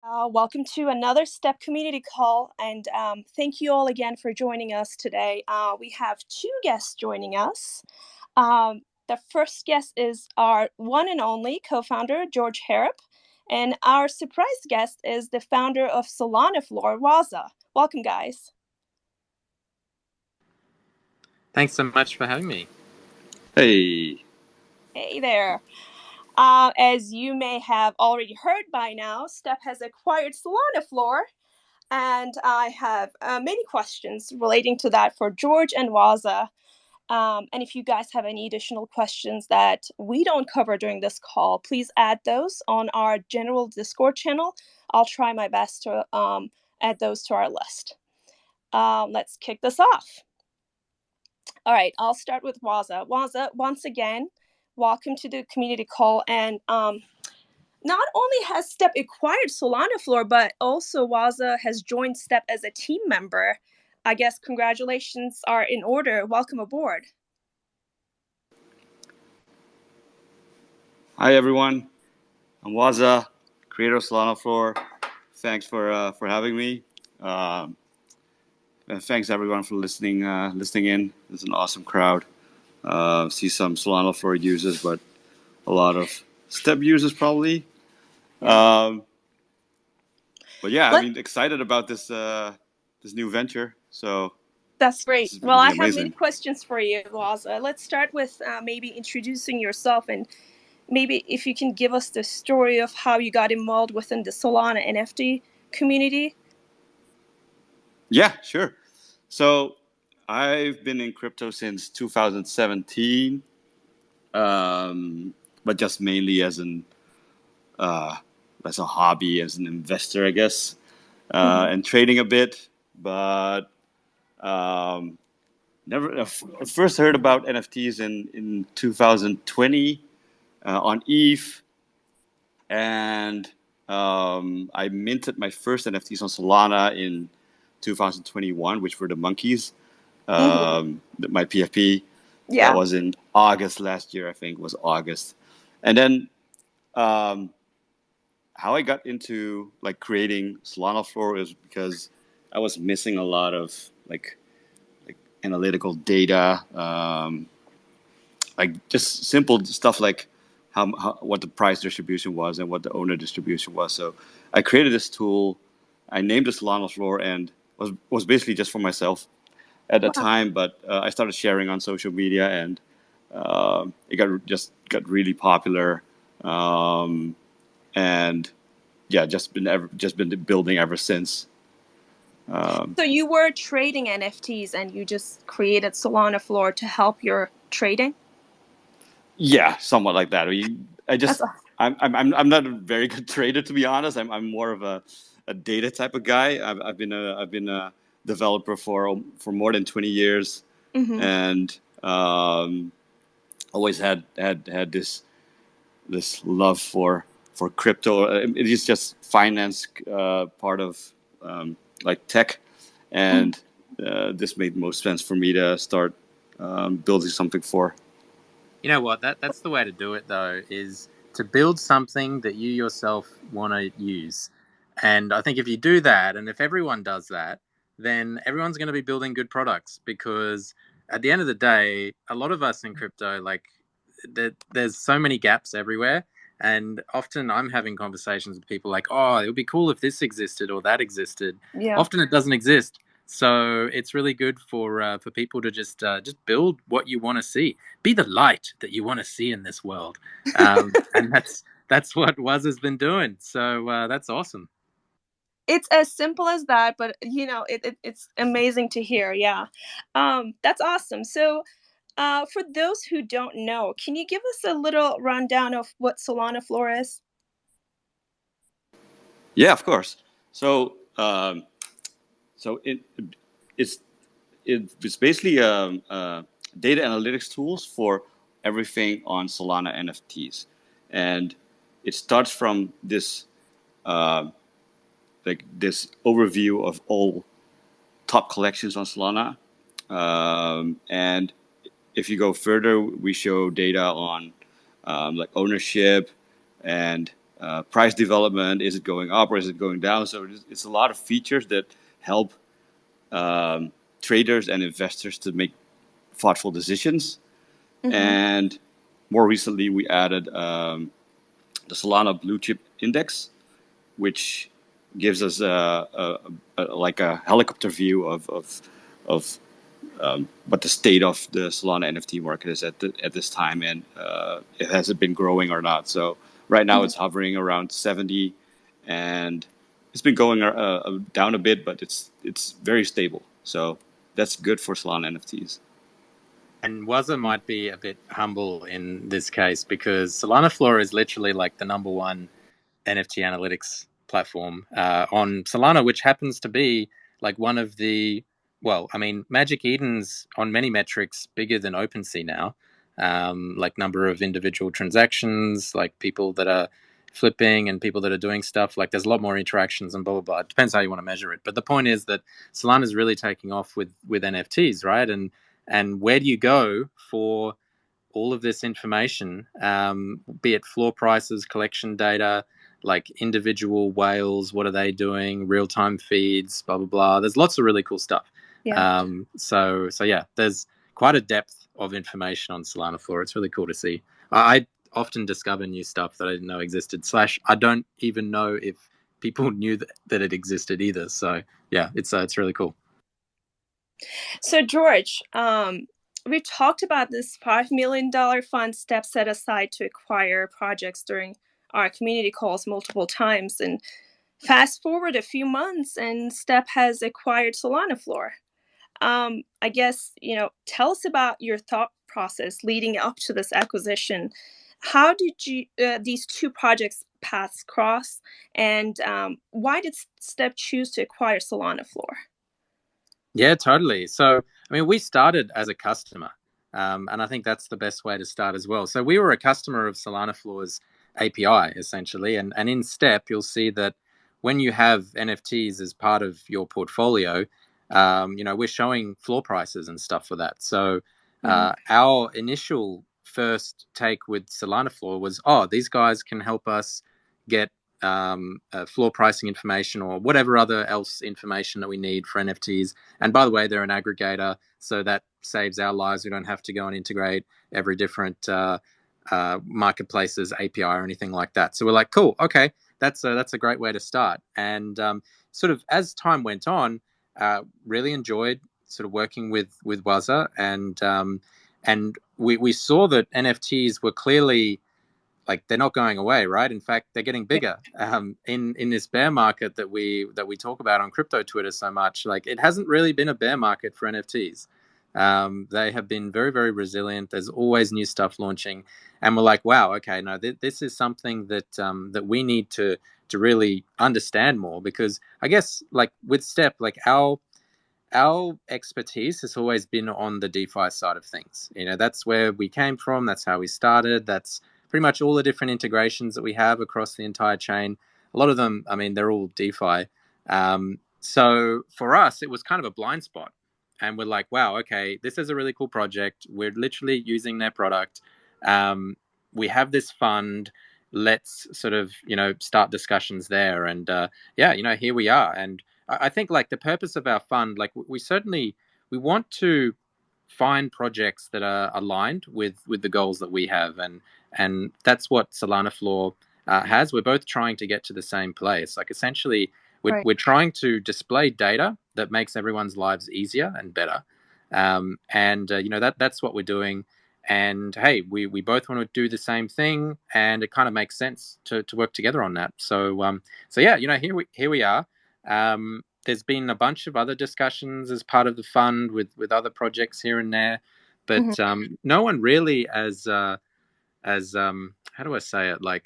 Welcome to another STEP community call, and thank you all again for joining us today. We have two guests joining us. The first guest is our one and only co-founder, George Harrap, and our surprise guest is the founder of SolanaFloor, Wazza. Welcome, guys. Thanks so much for having me. Hey. Hey there. As you may have already heard by now, STEP has acquired SolanaFloor, and I have many questions relating to that for George and Wazza. And if you guys have any additional questions that we don't cover during this call, please add those on our general Discord channel. I'll try my best to add those to our list. Let's kick this off. All right, I'll start with Wazza. Wazza, once again, welcome to the community call. And not only has STEP acquired SolanaFloor, but also Wazza has joined STEP as a team member. I guess congratulations are in order. Welcome aboard. Hi, everyone. I'm Wazza, creator of SolanaFloor. Thanks for having me. And thanks, everyone, for listening in. It's an awesome crowd. See some SolanaFloor users, but a lot of STEP users probably. But yeah, I mean, excited about this new venture. So that's great. Well, I have many questions for you, Wazza. Let's start with maybe introducing yourself, and maybe if you can give us the story of how you got involved within the Solana NFT community. Yeah, sure. So I've been in crypto since 2017, but just mainly as a hobby, as an investor, I guess, and trading a bit. But never. I first heard about NFTs in 2020 on ETH, and I minted my first NFTs on Solana in 2021, which were the monkeys. My PFP. Yeah. That was in August last year, I think was August. And then how I got into like creating SolanaFloor is because I was missing a lot of like analytical data, like just simple stuff like what the price distribution was and what the owner distribution was. So I created this tool. I named it SolanaFloor and was basically just for myself at the time, but I started sharing on social media, and it got really popular, and yeah, just been building ever since. So you were trading NFTs, and you just created SolanaFloor to help your trading? Yeah, somewhat like that. I'm not a very good trader, to be honest. I'm more of a data type of guy. I've been a developer for more than 20 years, and always had this love for crypto. It is just finance part of like tech, and this made most sense for me to start building something for. You know what? That's the way to do it, though, is to build something that you yourself want to use. And I think if you do that, and if everyone does that, then everyone's going to be building good products, because at the end of the day, a lot of us in crypto, like there's so many gaps everywhere. And often I'm having conversations with people like, oh, it would be cool if this existed or that existed. Yeah. Often it doesn't exist. So it's really good for people to just build what you want to see. Be the light that you want to see in this world, and that's what Wazza's been doing. So that's awesome. It's as simple as that, but it's amazing to hear. Yeah, that's awesome. So, for those who don't know, can you give us a little rundown of what SolanaFloor is? Yeah, of course. So it's basically data analytics tools for everything on Solana NFTs, and it starts from this this overview of all top collections on Solana, and if you go further, we show data on like ownership and price development. Is it going up or is it going down? So it's a lot of features that help traders and investors to make thoughtful decisions. Mm-hmm. And more recently, we added the Solana Blue Chip Index, which gives us like a helicopter view of what the state of the Solana NFT market is at this time, and it has it been growing or not. So right now it's hovering around 70, and it's been going down a bit, but it's very stable. So that's good for Solana NFTs. And Wazza might be a bit humble in this case because SolanaFloor is literally like the number one NFT analytics platform on Solana, which happens to be like one of the, well, I mean, Magic Eden's on many metrics bigger than OpenSea now, like number of individual transactions, like people that are flipping and people that are doing stuff. Like there's a lot more interactions and blah, blah, blah. It depends how you want to measure it. But the point is that Solana is really taking off with NFTs, right? And where do you go for all of this information, be it floor prices, collection data, like individual whales, what are they doing, real-time feeds, blah, blah, blah. There's lots of really cool stuff. Yeah. So yeah, there's quite a depth of information on SolanaFloor. It's really cool to see. I often discover new stuff that I didn't know existed, / I don't even know if people knew that it existed either. So yeah, it's really cool. So George, we talked about this $5 million fund Step set aside to acquire projects during our community calls multiple times. And fast forward a few months, and Step has acquired SolanaFloor. I guess, tell us about your thought process leading up to this acquisition. How did these two projects paths cross, and why did Step choose to acquire SolanaFloor? Yeah, totally. So, I mean, we started as a customer, and I think that's the best way to start as well. So, we were a customer of SolanaFloor's API essentially, and in Step, you'll see that when you have NFTs as part of your portfolio, we're showing floor prices and stuff for that. So, our initial first take with SolanaFloor was, oh, these guys can help us get floor pricing information or whatever other else information that we need for NFTs. And by the way, they're an aggregator, so that saves our lives. We don't have to go and integrate every different marketplace's API or anything like that. So we're like, cool, okay, that's a great way to start. And sort of as time went on, really enjoyed sort of working with Wazza, and we saw that NFTs were clearly, like, they're not going away, right? In fact, they're getting bigger. In this bear market that we talk about on crypto Twitter so much, like, it hasn't really been a bear market for NFTs. They have been very, very resilient. There's always new stuff launching, and we're like, wow, okay, no, this is something that that we need to really understand more, because I guess, like, with Step, like, our expertise has always been on the DeFi side of things. That's where we came from. That's how we started. That's pretty much all the different integrations that we have across the entire chain. A lot of them, I mean, they're all DeFi. So for us, it was kind of a blind spot. And we're like, wow, okay, this is a really cool project. We're literally using their product. We have this fund. Let's sort of, start discussions there. And here we are. And I think, like, the purpose of our fund, like, we want to find projects that are aligned with the goals that we have, and that's what SolanaFloor has. We're both trying to get to the same place. Like, essentially, we're trying to display data that makes everyone's lives easier and better, that's what we're doing. And hey, we both want to do the same thing, and it kind of makes sense to work together on that. So yeah, here we are. There's been a bunch of other discussions as part of the fund with other projects here and there, but no one really as how do I say it? Like,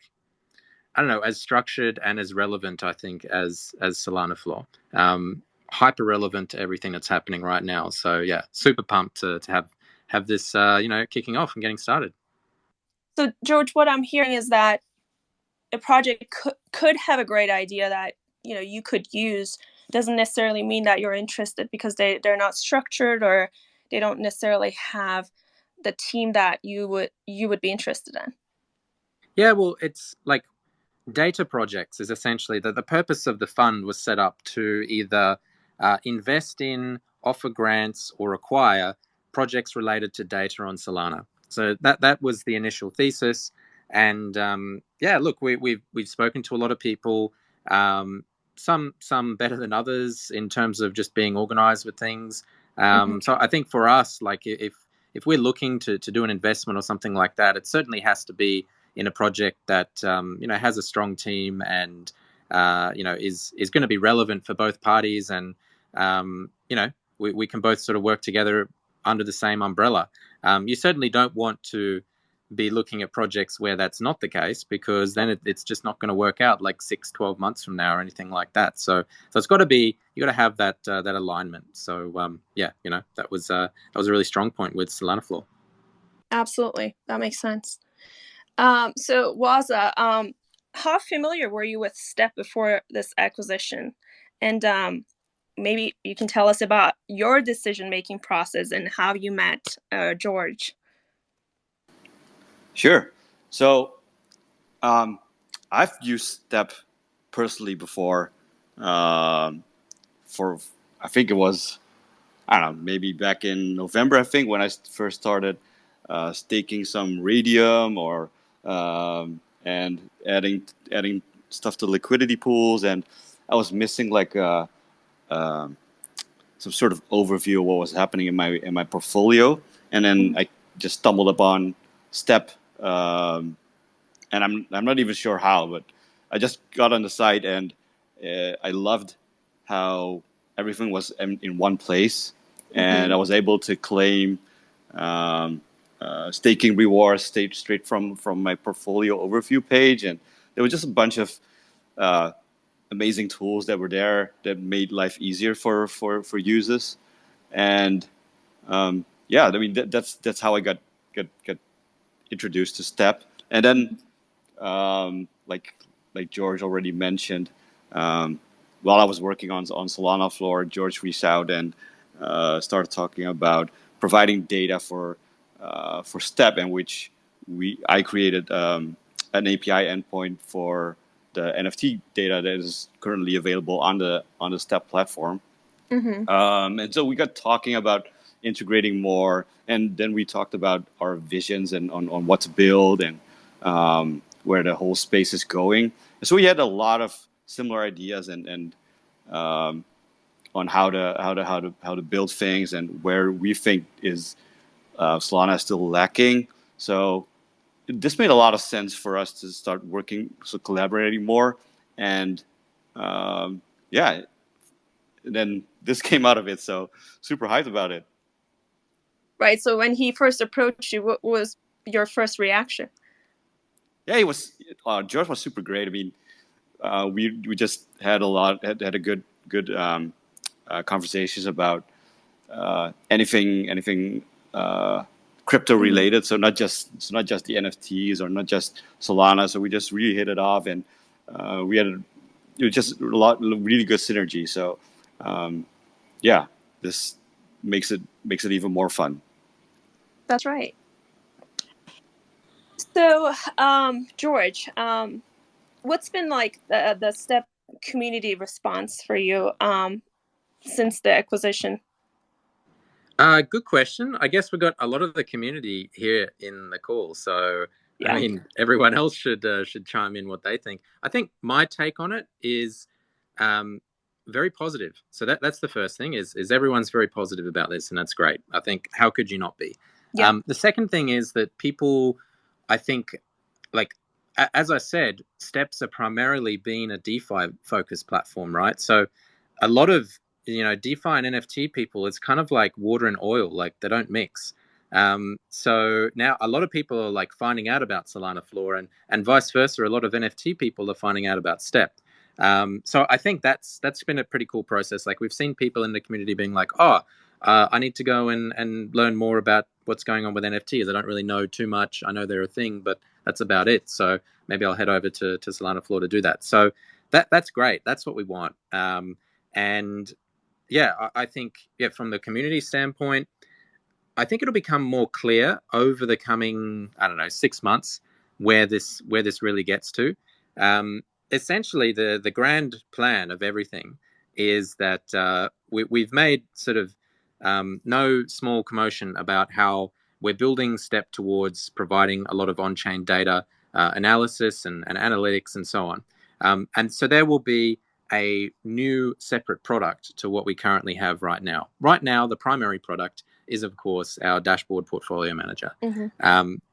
I don't know, as structured and as relevant, I think, as SolanaFloor. Hyper relevant to everything that's happening right now. So yeah, super pumped to have this kicking off and getting started. So George, what I'm hearing is that a project could have a great idea that you could use. Doesn't necessarily mean that you're interested because they're not structured, or they don't necessarily have the team that you would be interested in. Yeah, well, it's like, data projects is essentially that the purpose of the fund was set up to either invest in, offer grants, or acquire projects related to data on Solana. So that was the initial thesis. And yeah, look, we've spoken to a lot of people. Some better than others in terms of just being organized with things. Mm-hmm. So I think for us, like if we're looking to do an investment or something like that, it certainly has to be in a project that has a strong team and is going to be relevant for both parties, and we can both sort of work together under the same umbrella. You certainly don't want to be looking at projects where that's not the case, because then it's just not going to work out like 6, 12 months from now or anything like that. So it's got to be, you got to have that alignment. So that was a really strong point with SolanaFloor. Absolutely, that makes sense. So Wazza, how familiar were you with Step before this acquisition? And maybe you can tell us about your decision-making process and how you met George. Sure. So I've used Step personally before. For I think it was, I don't know, maybe back in November. I think when I first started staking some radium or and adding stuff to liquidity pools, and I was missing like some sort of overview of what was happening in my portfolio, and then I just stumbled upon Step, and I'm not even sure how, but I just got on the site, and I loved how everything was in one place, and I was able to claim staking rewards straight from my portfolio overview page, and there was just a bunch of amazing tools that were there that made life easier for users, and yeah, I mean that's how I got introduced to Step, and then like George already mentioned, while I was working on SolanaFloor, George reached out and started talking about providing data for Step, in which I created an API endpoint for the NFT data that is currently available on the Step platform. Mm-hmm. And so we got talking about integrating more, and then we talked about our visions and on what to build, and where the whole space is going. And so we had a lot of similar ideas and on how to build things, and where we think is Solana is still lacking. So this made a lot of sense for us to start working, so collaborating more, and yeah, then this came out of it. So super hyped about it. Right. So when he first approached you, what was your first reaction? Yeah, he was. George was super great. I mean, we just had a good conversations about anything crypto related. So not just the NFTs or not just Solana. So we just really hit it off, and we had just a lot really good synergy. So yeah, this makes it even more fun. That's right. So, George, what's been like the Step community response for you since the acquisition? Good question. I guess we got a lot of the community here in the call, so I Yeah. mean, everyone else should chime in what they think. I think my take on it is very positive. So that's the first thing, is everyone's very positive about this, and that's great. I think, how could you not be? Yeah. The second thing is that people, I think, like as I said, Steps are primarily being a DeFi focused platform, right? So a lot of DeFi and NFT people, it's kind of like water and oil, like they don't mix. So now a lot of people are like finding out about SolanaFloor, and vice versa. A lot of NFT people are finding out about Step. So I think that's been a pretty cool process. Like we've seen people in the community being like, oh, I need to go and learn more about what's going on with NFTs. I don't really know too much. I know they're a thing, but that's about it. So maybe I'll head over to SolanaFloor to do that. So that's great. That's what we want. And yeah, I think, yeah, from the community standpoint, I think it'll become more clear over the coming, I don't know, 6 months where this really gets to. Essentially, the grand plan of everything is that we've made sort of no small commotion about how we're building Step towards providing a lot of on-chain data analysis and analytics and so on. And so there will be a new separate product to what we currently have right now. Right now, the primary product is, of course, our dashboard portfolio manager.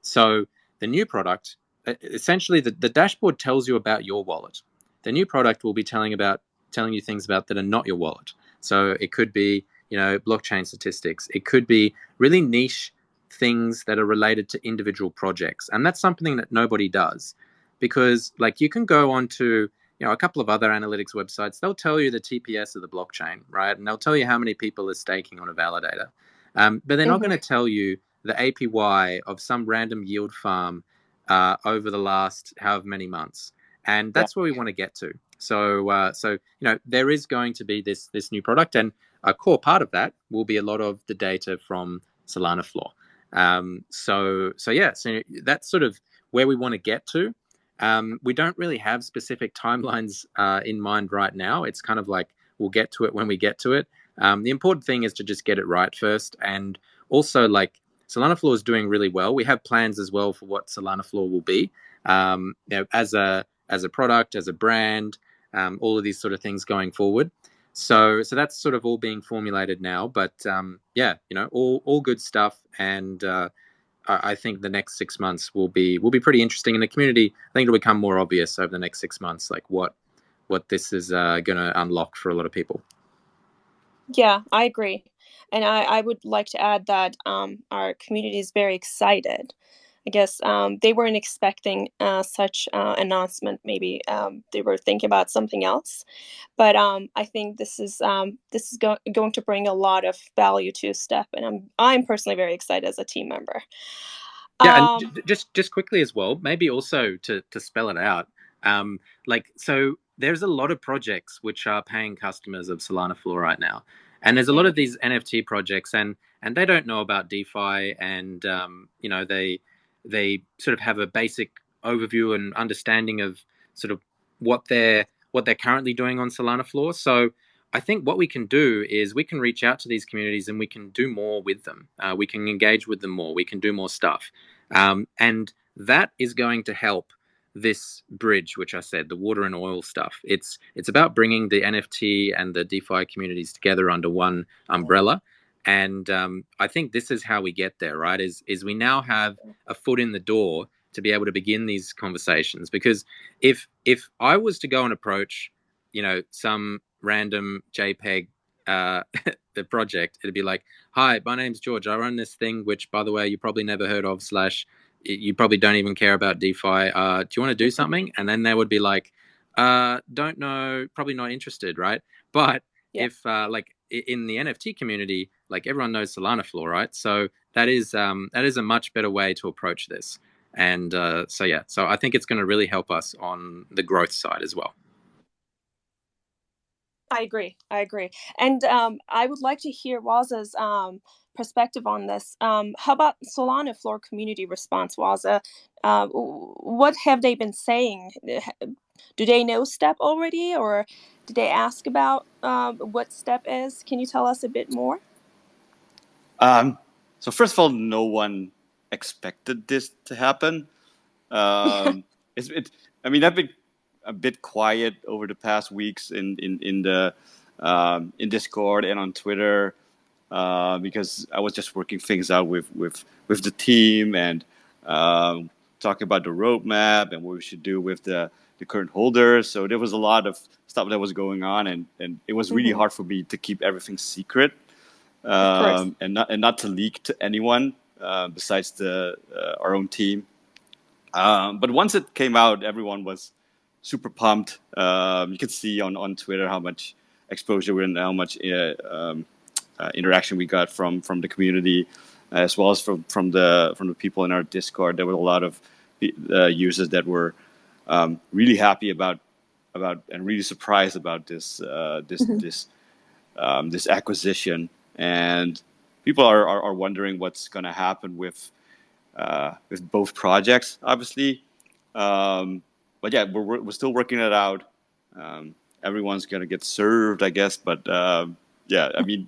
So the new product, essentially, the dashboard tells you about your wallet. The new product will be telling you things about that are not your wallet. So it could be, blockchain statistics. It could be really niche things that are related to individual projects, and that's something that nobody does, because like you can go on to a couple of other analytics websites. They'll tell you the TPS of the blockchain, right? And they'll tell you how many people are staking on a validator, but they're not going to tell you the APY of some random yield farm over the last however many months, and that's where we want to get to. So there is going to be this new product, and a core part of that will be a lot of the data from SolanaFloor. So that's sort of where we want to get to. We don't really have specific timelines in mind right now. It's kind of like we'll get to it when we get to it. The important thing is to just get it right first, and also like SolanaFloor is doing really well. We have plans as well for what SolanaFloor will be, as a product, as a brand, all of these sort of things going forward. So that's sort of all being formulated now. But all good stuff, and I think the next 6 months will be pretty interesting in the community. I think it'll become more obvious over the next 6 months, like what this is going to unlock for a lot of people. Yeah, I agree. And I would like to add that our community is very excited. I guess they weren't expecting such announcement. Maybe they were thinking about something else. But I think this is going to bring a lot of value to Step, and I'm personally very excited as a team member. Yeah, and just quickly as well, maybe also to spell it out, so there's a lot of projects which are paying customers of SolanaFloor right now, and there's a lot of these NFT projects, and they don't know about DeFi, and they sort of have a basic overview and understanding of sort of what they're currently doing on SolanaFloor. So I think what we can do is we can reach out to these communities and we can do more with them. We can engage with them more. We can do more stuff. And that is going to help this bridge, which I said, the water and oil stuff. It's about bringing the NFT and the DeFi communities together under one umbrella. And I think this is how we get there, right? Is we now have a foot in the door to be able to begin these conversations. Because if I was to go and approach, some random JPEG the project, it'd be like, hi, my name's George, I run this thing, which by the way you probably never heard of, / you probably don't even care about DeFi, do you want to do something? And then they would be like, don't know, probably not interested, right? But if like in the NFT community, like everyone knows SolanaFloor, right? So that is a much better way to approach this. And so I think it's going to really help us on the growth side as well. I agree. And I would like to hear Wazza's perspective on this. How about SolanaFloor community response, Wazza? What have they been saying? Do they know Step already, or did they ask about what Step is? Can you tell us a bit more? So first of all, no one expected this to happen. I've been a bit quiet over the past weeks in Discord and on Twitter because I was just working things out with the team and talking about the roadmap and what we should do with the current holders. So there was a lot of stuff that was going on, and it was really hard for me to keep everything secret and not to leak to anyone besides our own team. But once it came out, everyone was super pumped. You could see on Twitter how much exposure and how much interaction we got from the community, as well as from the people in our Discord. There were a lot of users that were really happy about and really surprised about this acquisition. And people are wondering what's going to happen with both projects, obviously. but yeah, we're still working it out. Um, Everyone's gonna get served, I guess. But yeah, I mean,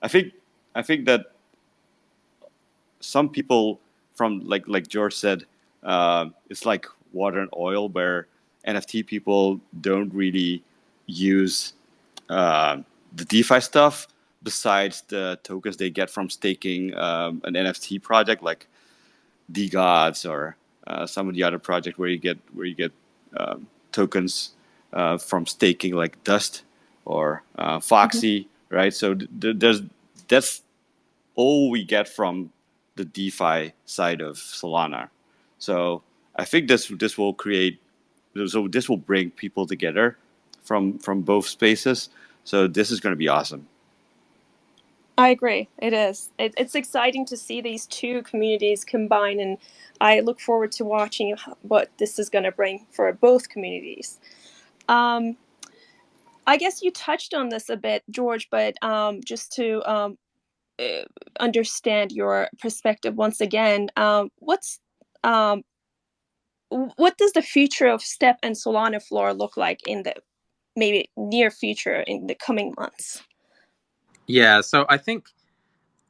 I think I think that some people from like George said, it's like water and oil, where NFT people don't really use the DeFi stuff besides the tokens they get from staking an NFT project like DGods or some of the other projects where you get tokens from staking like Dust or Foxy, right? So there's that's all we get from the DeFi side of Solana. So I think this will create, so this will bring people together from both spaces. So this is going to be awesome. I agree. It is. It's exciting to see these two communities combine, and I look forward to watching what this is going to bring for both communities. Um, I guess you touched on this a bit, George, but just to uh, understand your perspective once again, um, what does the future of Step and SolanaFloor look like in the maybe near future in the coming months? Yeah, so I think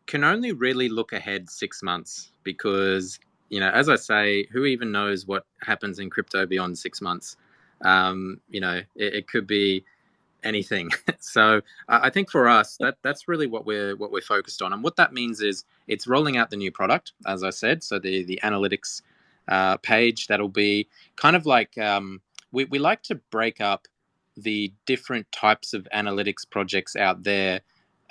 can only really look ahead 6 months because, as I say, who even knows what happens in crypto beyond 6 months? It could be anything. So I think for us that's really what we're focused on, and what that means is it's rolling out the new product, as I said. So the analytics page that'll be kind of like we like to break up the different types of analytics projects out there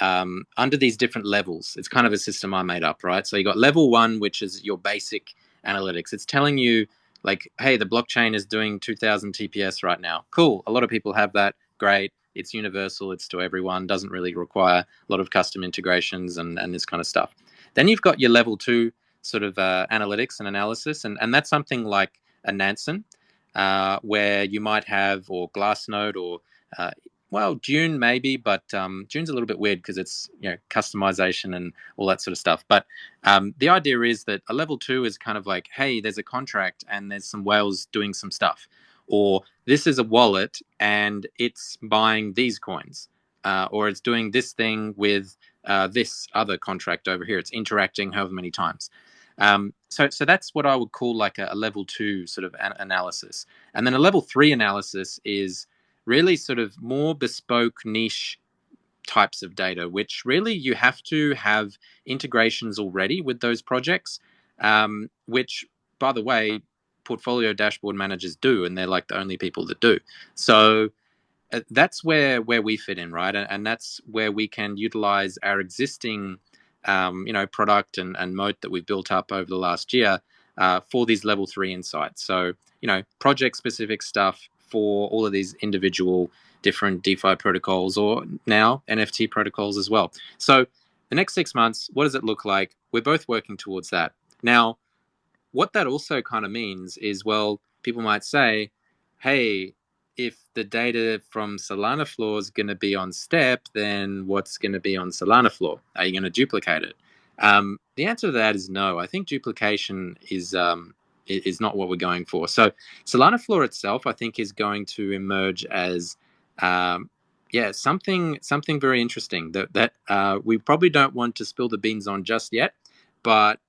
under these different levels. It's kind of a system I made up, right? So you got level one, which is your basic analytics. It's telling you like, hey, the blockchain is doing 2000 TPS right now. Cool. A lot of people have that. Great. It's universal. It's to everyone. Doesn't really require a lot of custom integrations and this kind of stuff. Then you've got your level two sort of analytics and analysis, and that's something like a Nansen, where you might have, or Glassnode, or June maybe, but June's a little bit weird because it's customization and all that sort of stuff. But the idea is that a level two is kind of like, hey, there's a contract and there's some whales doing some stuff, or this is a wallet and it's buying these coins, or it's doing this thing with this other contract over here. It's interacting however many times. So that's what I would call like a level two sort of analysis. And then a level three analysis is really sort of more bespoke niche types of data, which really you have to have integrations already with those projects, which, by the way, portfolio dashboard managers do, and they're like the only people that do. So that's where we fit in, right? And that's where we can utilize our existing product and moat that we've built up over the last year for these level three insights. So project specific stuff for all of these individual different DeFi protocols, or now NFT protocols as well. So the next 6 months, what does it look like? We're both working towards that. Now, what that also kind of means is, well, people might say, hey, if the data from SolanaFloor is going to be on Step, then what's going to be on SolanaFloor? Are you going to duplicate it? The answer to that is no. I think duplication is not what we're going for. So SolanaFloor itself, I think, is going to emerge as something very interesting that we probably don't want to spill the beans on just yet, but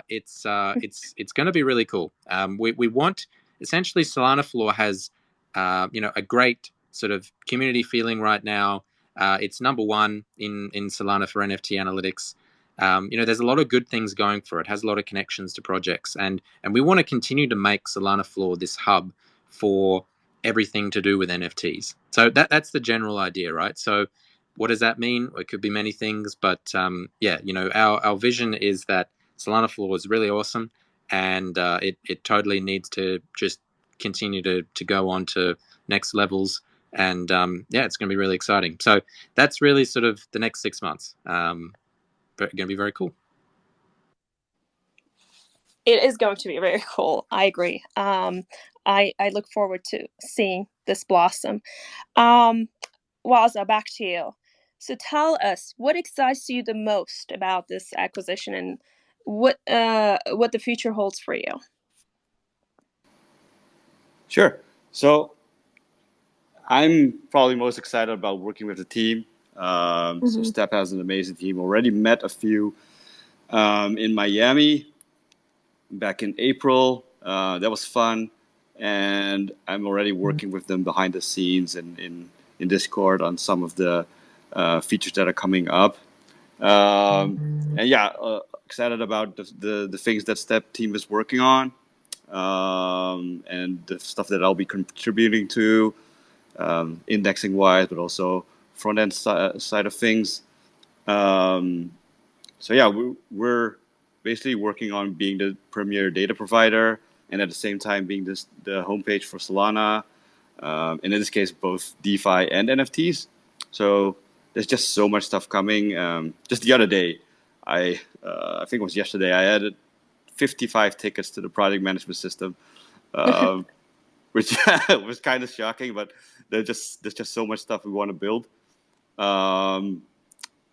it's going to be really cool. We want, essentially, SolanaFloor has a great sort of community feeling right now. It's number one in Solana for NFT analytics. There's a lot of good things going for it. It has a lot of connections to projects, and we want to continue to make SolanaFloor this hub for everything to do with NFTs. So that's the general idea, right? So what does that mean? It could be many things, but our vision is that SolanaFloor is really awesome, and it totally needs to just continue to go on to next levels. And it's going to be really exciting. So that's really sort of the next 6 months. Going to be very cool. It is going to be very cool. I agree. I look forward to seeing this blossom. Wazza, back to you. So tell us, what excites you the most about this acquisition, and what the future holds for you? Sure. So I'm probably most excited about working with the team. So Step has an amazing team. Already met a few in Miami back in April. That was fun, and I'm already working with them behind the scenes and in Discord on some of the features that are coming up. And yeah, excited about the things that Step team is working on, and the stuff that I'll be contributing to, indexing wise, but also front end side of things. Um, so yeah, we're basically working on being the premier data provider, and at the same time being the homepage for Solana, and in this case both DeFi and NFTs. So there's just so much stuff coming. Just the other day, I think it was yesterday, I added 55 tickets to the project management system, which was kind of shocking. But there's just so much stuff we want to build. Um,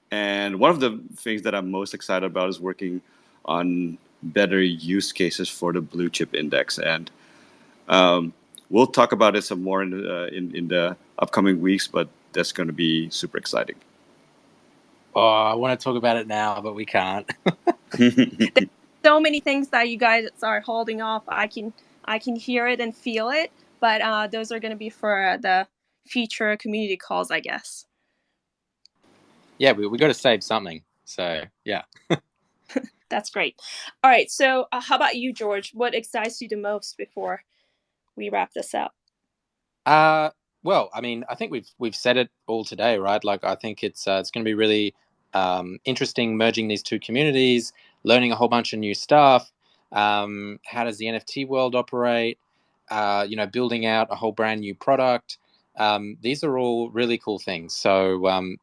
and one of the things that I'm most excited about is working on better use cases for the blue chip index. And we'll talk about it some more in the upcoming weeks, but that's going to be super exciting. Oh, I want to talk about it now, but we can't. So many things that you guys are holding off. I can hear it and feel it, but those are going to be for the future community calls, I guess. Yeah, we got to save something. So yeah. That's great. All right, so how about you, George? What excites you the most before we wrap this up? Well, I mean, I think we've said it all today, right? Like, I think it's going to be really interesting merging these two communities, learning a whole bunch of new stuff. How does the NFT world operate? Building out a whole brand new product. These are all really cool things. So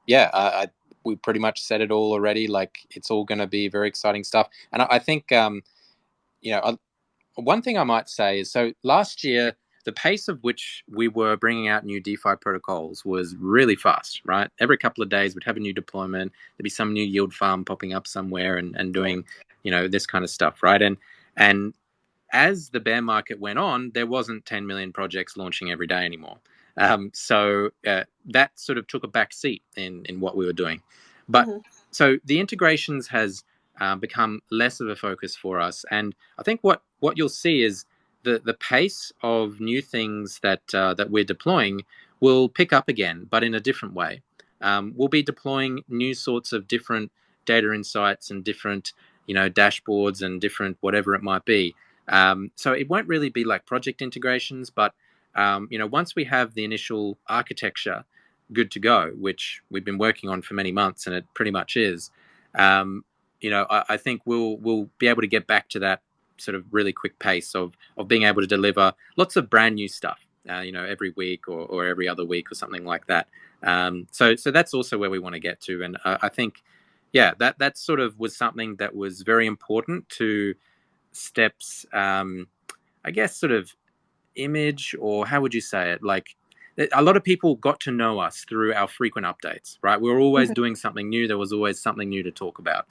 we pretty much said it all already. Like, it's all going to be very exciting stuff. And I think one thing I might say is, so last year, the pace of which we were bringing out new DeFi protocols was really fast, right? Every couple of days, we'd have a new deployment. There'd be some new yield farm popping up somewhere and doing, this kind of stuff, right? And as the bear market went on, there wasn't 10 million projects launching every day anymore. So that sort of took a back seat in what we were doing. But so the integrations has become less of a focus for us. And I think what you'll see is the pace of new things that we're deploying will pick up again, but in a different way. We'll be deploying new sorts of different data insights and different dashboards and different whatever it might be. So it won't really be like project integrations, but once we have the initial architecture good to go, which we've been working on for many months, and it pretty much is, I think we'll be able to get back to that sort of really quick pace of being able to deliver lots of brand new stuff, every week or every other week or something like that. So that's also where we want to get to, and I think, yeah, that sort of was something that was very important to Step's, I guess, sort of image, or how would you say it? Like, a lot of people got to know us through our frequent updates, right? We were always doing something new. There was always something new to talk about.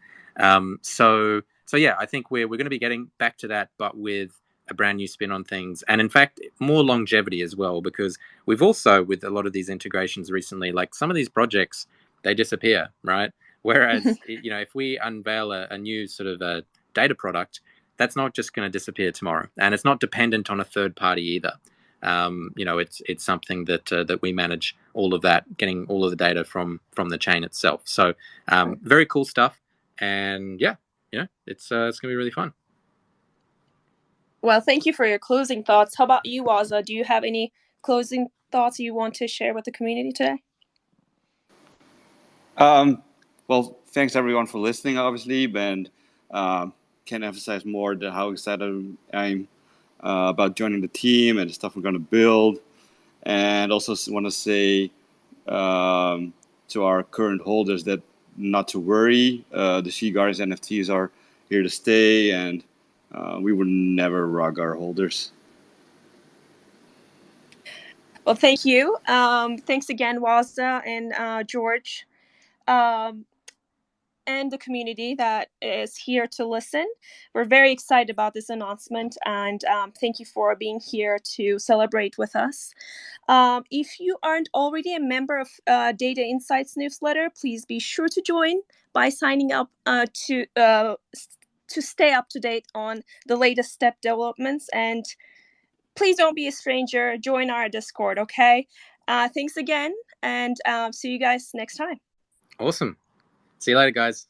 So yeah, I think we're going to be getting back to that, but with a brand new spin on things, and in fact, more longevity as well, because we've also, with a lot of these integrations recently, like some of these projects, they disappear, right? Whereas, if we unveil a new sort of a data product, that's not just going to disappear tomorrow, and it's not dependent on a third party either. It's something that we manage all of that, getting all of the data from the chain itself. So very cool stuff, and yeah, it's going to be really fun. Well, thank you for your closing thoughts. How about you, Wazza? Do you have any closing thoughts you want to share with the community today? Well, thanks everyone for listening, obviously, and can't emphasize more how excited I'm about joining the team and the stuff we're going to build. And also want to say to our current holders that not to worry. The She Guardians NFTs are here to stay, and we would never rug our holders. Well, thank you. Thanks again, Wazza and George. Um, and the community that is here to listen. We're very excited about this announcement, and thank you for being here to celebrate with us. If you aren't already a member of Data Insights newsletter, please be sure to join by signing up to stay up to date on the latest step developments. And please don't be a stranger. Join our Discord, okay? Thanks again, and see you guys next time. Awesome. See you later, guys.